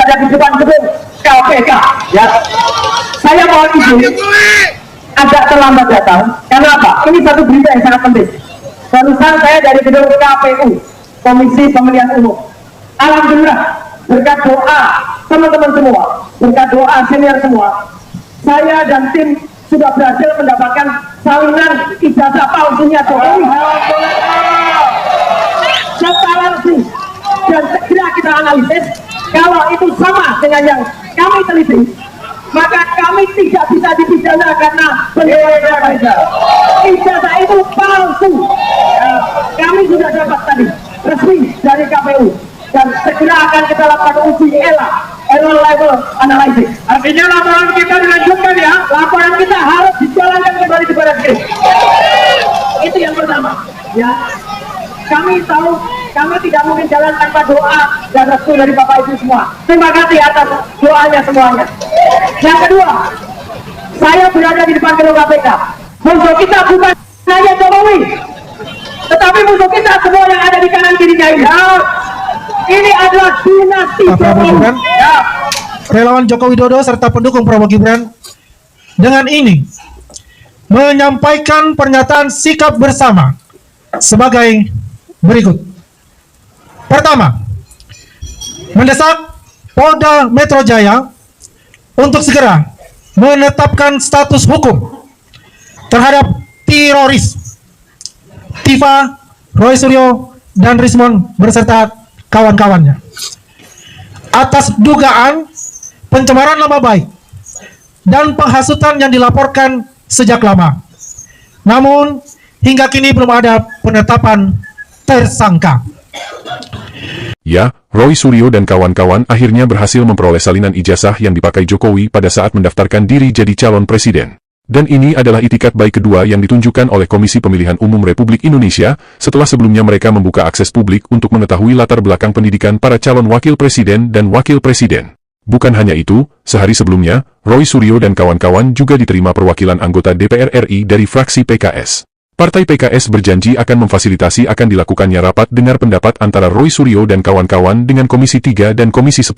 berada di depan gedung KPK. Ya, saya mohon izin agak terlambat datang. Karena apa? Ini satu berita yang sangat penting. Barusan saya dari gedung KPU, Komisi Pemilihan Umum. Alhamdulillah, berkat doa teman-teman semua, berkat doa senior semua, saya dan tim sudah berhasil mendapatkan salinan ijazah palsunya Jokowi. Secara resmi, dan segera kita analisis. Kalau itu sama dengan yang kami teliti, maka kami tidak bisa dipidana karena penyelenggaraan ijazah itu palsu. Kami sudah dapat tadi resmi dari KPU dan segera akan kita lakukan uji error level analysis. Artinya laporan kita dilanjutkan ya, laporan kita harus dijalankan kembali di badan krim. Itu yang pertama. Ya, kami tahu kami tidak mungkin jalan tanpa doa dan restu dari Bapak Ibu semua. Terima kasih atas doanya semuanya. Yang kedua, saya berada di depan gedung KPK. Musuh kita bukan hanya Jokowi, tetapi musuh kita semua yang ada di kanan kirinya ini. Ini adalah dinasti Jokowi. Ya. Relawan Joko Widodo serta pendukung Prabowo Gibran dengan ini menyampaikan pernyataan sikap bersama sebagai berikut. Pertama, mendesak Polda Metro Jaya untuk segera menetapkan status hukum terhadap teroris Tiva, Roy Suryo, dan Rismon beserta kawan-kawannya atas dugaan pencemaran nama baik dan penghasutan yang dilaporkan sejak lama. Namun, hingga kini belum ada penetapan tersangka. Ya, Roy Suryo dan kawan-kawan akhirnya berhasil memperoleh salinan ijazah yang dipakai Jokowi pada saat mendaftarkan diri jadi calon presiden. Dan ini adalah itikat baik kedua yang ditunjukkan oleh Komisi Pemilihan Umum Republik Indonesia setelah sebelumnya mereka membuka akses publik untuk mengetahui latar belakang pendidikan para calon wakil presiden dan wakil presiden. Bukan hanya itu, sehari sebelumnya, Roy Suryo dan kawan-kawan juga diterima perwakilan anggota DPR RI dari fraksi PKS. Partai PKS berjanji akan memfasilitasi akan dilakukannya rapat dengar pendapat antara Roy Suryo dan kawan-kawan dengan Komisi 3 dan Komisi 10.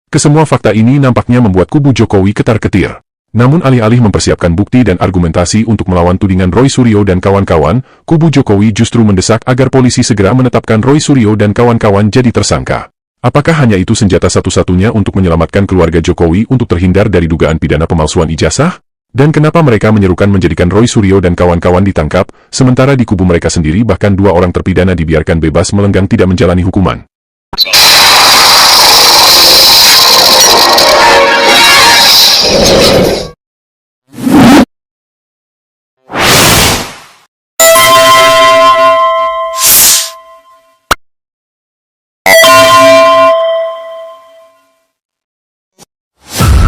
Kesemua fakta ini nampaknya membuat kubu Jokowi ketar-ketir. Namun alih-alih mempersiapkan bukti dan argumentasi untuk melawan tudingan Roy Suryo dan kawan-kawan, kubu Jokowi justru mendesak agar polisi segera menetapkan Roy Suryo dan kawan-kawan jadi tersangka. Apakah hanya itu senjata satu-satunya untuk menyelamatkan keluarga Jokowi untuk terhindar dari dugaan pidana pemalsuan ijazah? Dan kenapa mereka menyerukan menjadikan Roy Suryo dan kawan-kawan ditangkap, sementara di kubu mereka sendiri bahkan 2 orang terpidana dibiarkan bebas melenggang tidak menjalani hukuman?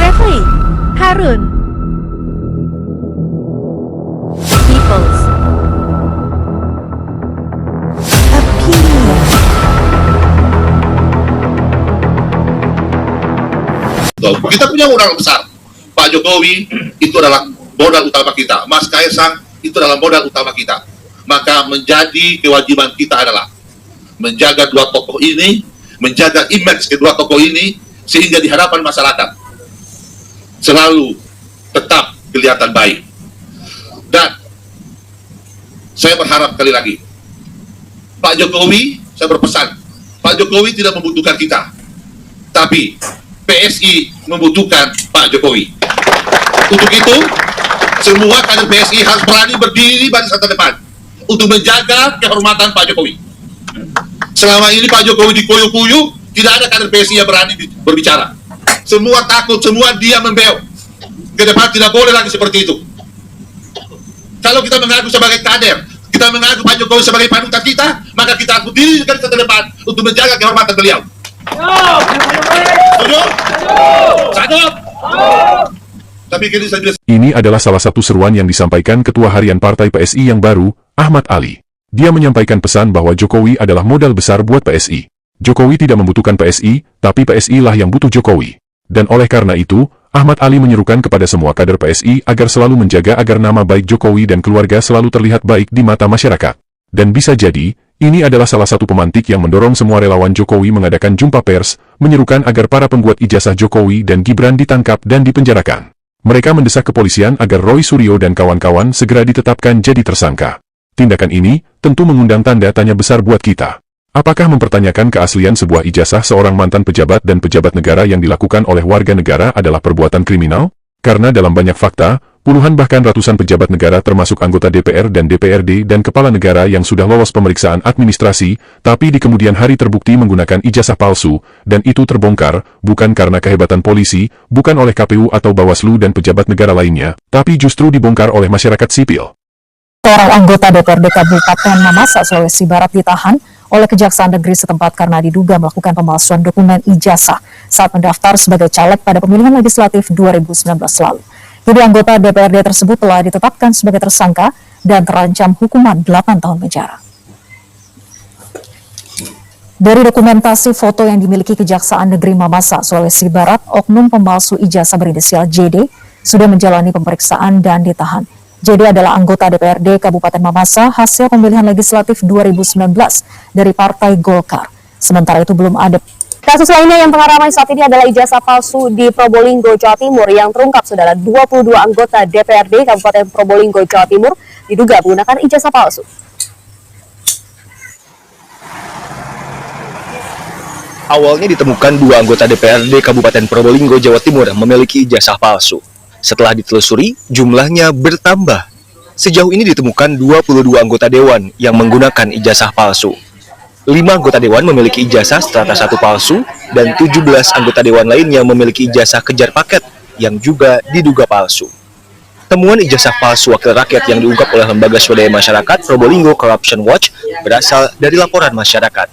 Refli Harun, People's Opinion. Kita punya modal besar. Pak Jokowi itu adalah modal utama kita. Mas Kaisang itu adalah modal utama kita. Maka menjadi kewajiban kita adalah menjaga 2 tokoh ini, menjaga image kedua tokoh ini, sehingga di hadapan masyarakat selalu tetap kelihatan baik. Dan saya berharap kali lagi, Pak Jokowi, saya berpesan, Pak Jokowi tidak membutuhkan kita, tapi PSI membutuhkan Pak Jokowi. Untuk itu, semua kader PSI harus berani berdiri di barisan terdepan untuk menjaga kehormatan Pak Jokowi. Selama ini Pak Jokowi dikoyo-koyo, tidak ada kader PSI yang berani berbicara. Semua takut, semua dia membeok. Ke depan tidak boleh lagi seperti itu. Kalau kita mengaku sebagai kader, kita mengaku Pak Jokowi sebagai panutan kita, maka kita harus berdiri di barisan terdepan untuk menjaga kehormatan beliau. Ini adalah salah satu seruan yang disampaikan Ketua Harian Partai PSI yang baru, Ahmad Ali. Dia menyampaikan pesan bahwa Jokowi adalah modal besar buat PSI. Jokowi tidak membutuhkan PSI, tapi PSI lah yang butuh Jokowi. Dan oleh karena itu, Ahmad Ali menyerukan kepada semua kader PSI agar selalu menjaga agar nama baik Jokowi dan keluarga selalu terlihat baik di mata masyarakat. Dan bisa jadi, Ini adalah salah satu pemantik yang mendorong semua relawan Jokowi mengadakan jumpa pers, menyerukan agar para pembuat ijazah Jokowi dan Gibran ditangkap dan dipenjarakan. Mereka mendesak kepolisian agar Roy Suryo dan kawan-kawan segera ditetapkan jadi tersangka. Tindakan ini tentu mengundang tanda tanya besar buat kita. Apakah mempertanyakan keaslian sebuah ijazah seorang mantan pejabat dan pejabat negara yang dilakukan oleh warga negara adalah perbuatan kriminal? Karena dalam banyak fakta, puluhan bahkan ratusan pejabat negara termasuk anggota DPR dan DPRD dan kepala negara yang sudah lolos pemeriksaan administrasi, tapi di kemudian hari terbukti menggunakan ijazah palsu, dan itu terbongkar, bukan karena kehebatan polisi, bukan oleh KPU atau Bawaslu dan pejabat negara lainnya, tapi justru dibongkar oleh masyarakat sipil. Seorang anggota DPRD Kabupaten Mamasa, Sulawesi Barat ditahan oleh Kejaksaan Negeri setempat karena diduga melakukan pemalsuan dokumen ijazah saat mendaftar sebagai caleg pada pemilihan legislatif 2019 lalu. Jadi anggota DPRD tersebut telah ditetapkan sebagai tersangka dan terancam hukuman 8 tahun penjara. Dari dokumentasi foto yang dimiliki Kejaksaan Negeri Mamasa, Sulawesi Barat, oknum pemalsu ijazah berinisial JD sudah menjalani pemeriksaan dan ditahan. JD adalah anggota DPRD Kabupaten Mamasa hasil pemilihan legislatif 2019 dari Partai Golkar. Sementara itu belum ada. Kasus lainnya yang tengah ramai saat ini adalah ijazah palsu di Probolinggo, Jawa Timur yang terungkap saudara 22 anggota DPRD Kabupaten Probolinggo, Jawa Timur diduga menggunakan ijazah palsu. Awalnya ditemukan 2 anggota DPRD Kabupaten Probolinggo, Jawa Timur memiliki ijazah palsu. Setelah ditelusuri, jumlahnya bertambah. Sejauh ini ditemukan 22 anggota dewan yang menggunakan ijazah palsu. 5 anggota dewan memiliki ijazah strata 1 palsu, dan 17 anggota dewan lainnya memiliki ijazah kejar paket yang juga diduga palsu. Temuan ijazah palsu wakil rakyat yang diungkap oleh Lembaga Swadaya Masyarakat Probolinggo Corruption Watch berasal dari laporan masyarakat.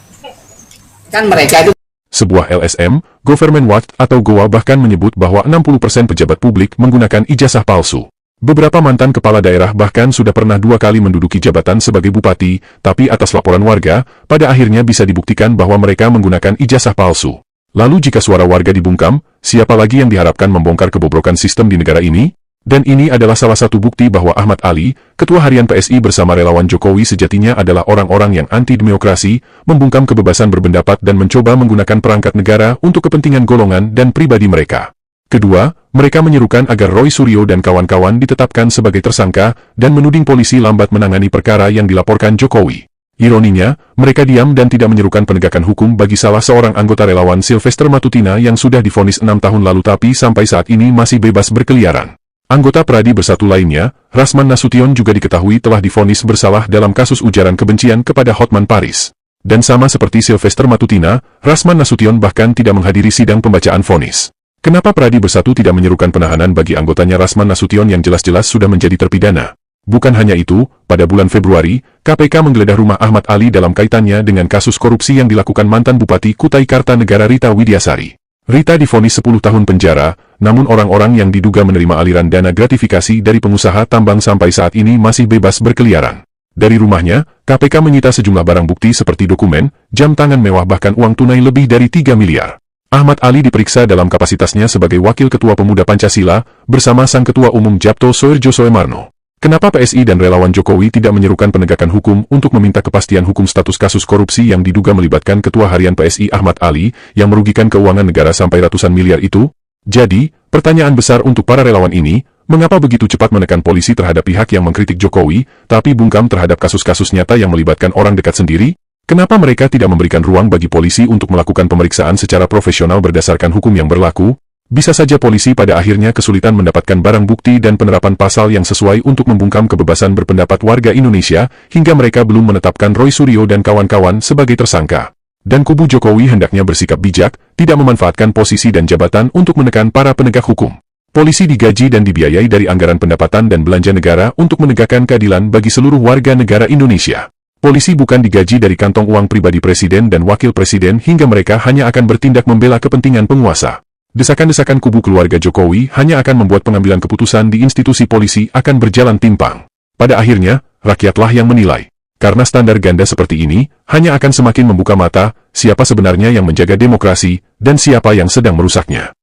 Kan mereka itu Sebuah LSM, Government Watch atau GOWA bahkan menyebut bahwa 60% pejabat publik menggunakan ijazah palsu. Beberapa mantan kepala daerah bahkan sudah pernah 2 kali menduduki jabatan sebagai bupati, tapi atas laporan warga, pada akhirnya bisa dibuktikan bahwa mereka menggunakan ijazah palsu. Lalu jika suara warga dibungkam, siapa lagi yang diharapkan membongkar kebobrokan sistem di negara ini? Dan ini adalah salah satu bukti bahwa Ahmad Ali, Ketua Harian PSI bersama relawan Jokowi sejatinya adalah orang-orang yang anti-demokrasi, membungkam kebebasan berpendapat dan mencoba menggunakan perangkat negara untuk kepentingan golongan dan pribadi mereka. Kedua, mereka menyerukan agar Roy Suryo dan kawan-kawan ditetapkan sebagai tersangka dan menuding polisi lambat menangani perkara yang dilaporkan Jokowi. Ironinya, mereka diam dan tidak menyerukan penegakan hukum bagi salah seorang anggota relawan Sylvester Matutina yang sudah divonis 6 tahun lalu tapi sampai saat ini masih bebas berkeliaran. Anggota Pradi Bersatu lainnya, Rasman Nasution juga diketahui telah divonis bersalah dalam kasus ujaran kebencian kepada Hotman Paris. Dan sama seperti Sylvester Matutina, Rasman Nasution bahkan tidak menghadiri sidang pembacaan vonis. Kenapa Pradi Bersatu tidak menyerukan penahanan bagi anggotanya Rasman Nasution yang jelas-jelas sudah menjadi terpidana? Bukan hanya itu, pada bulan Februari, KPK menggeledah rumah Ahmad Ali dalam kaitannya dengan kasus korupsi yang dilakukan mantan Bupati Kutai Kartanegara Rita Widiasari. Rita divonis 10 tahun penjara, namun orang-orang yang diduga menerima aliran dana gratifikasi dari pengusaha tambang sampai saat ini masih bebas berkeliaran. Dari rumahnya, KPK menyita sejumlah barang bukti seperti dokumen, jam tangan mewah bahkan uang tunai lebih dari 3 miliar. Ahmad Ali diperiksa dalam kapasitasnya sebagai Wakil Ketua Pemuda Pancasila, bersama Sang Ketua Umum Japto Soerjo Soemarno. Kenapa PSI dan relawan Jokowi tidak menyerukan penegakan hukum untuk meminta kepastian hukum status kasus korupsi yang diduga melibatkan Ketua Harian PSI Ahmad Ali, yang merugikan keuangan negara sampai ratusan miliar itu? Jadi, pertanyaan besar untuk para relawan ini, mengapa begitu cepat menekan polisi terhadap pihak yang mengkritik Jokowi, tapi bungkam terhadap kasus-kasus nyata yang melibatkan orang dekat sendiri? Kenapa mereka tidak memberikan ruang bagi polisi untuk melakukan pemeriksaan secara profesional berdasarkan hukum yang berlaku? Bisa saja polisi pada akhirnya kesulitan mendapatkan barang bukti dan penerapan pasal yang sesuai untuk membungkam kebebasan berpendapat warga Indonesia, hingga mereka belum menetapkan Roy Suryo dan kawan-kawan sebagai tersangka. Dan kubu Jokowi hendaknya bersikap bijak, tidak memanfaatkan posisi dan jabatan untuk menekan para penegak hukum. Polisi digaji dan dibiayai dari anggaran pendapatan dan belanja negara untuk menegakkan keadilan bagi seluruh warga negara Indonesia. Polisi bukan digaji dari kantong uang pribadi presiden dan wakil presiden hingga mereka hanya akan bertindak membela kepentingan penguasa. Desakan-desakan kubu keluarga Jokowi hanya akan membuat pengambilan keputusan di institusi polisi akan berjalan timpang. Pada akhirnya, rakyatlah yang menilai. Karena standar ganda seperti ini, hanya akan semakin membuka mata, siapa sebenarnya yang menjaga demokrasi, dan siapa yang sedang merusaknya.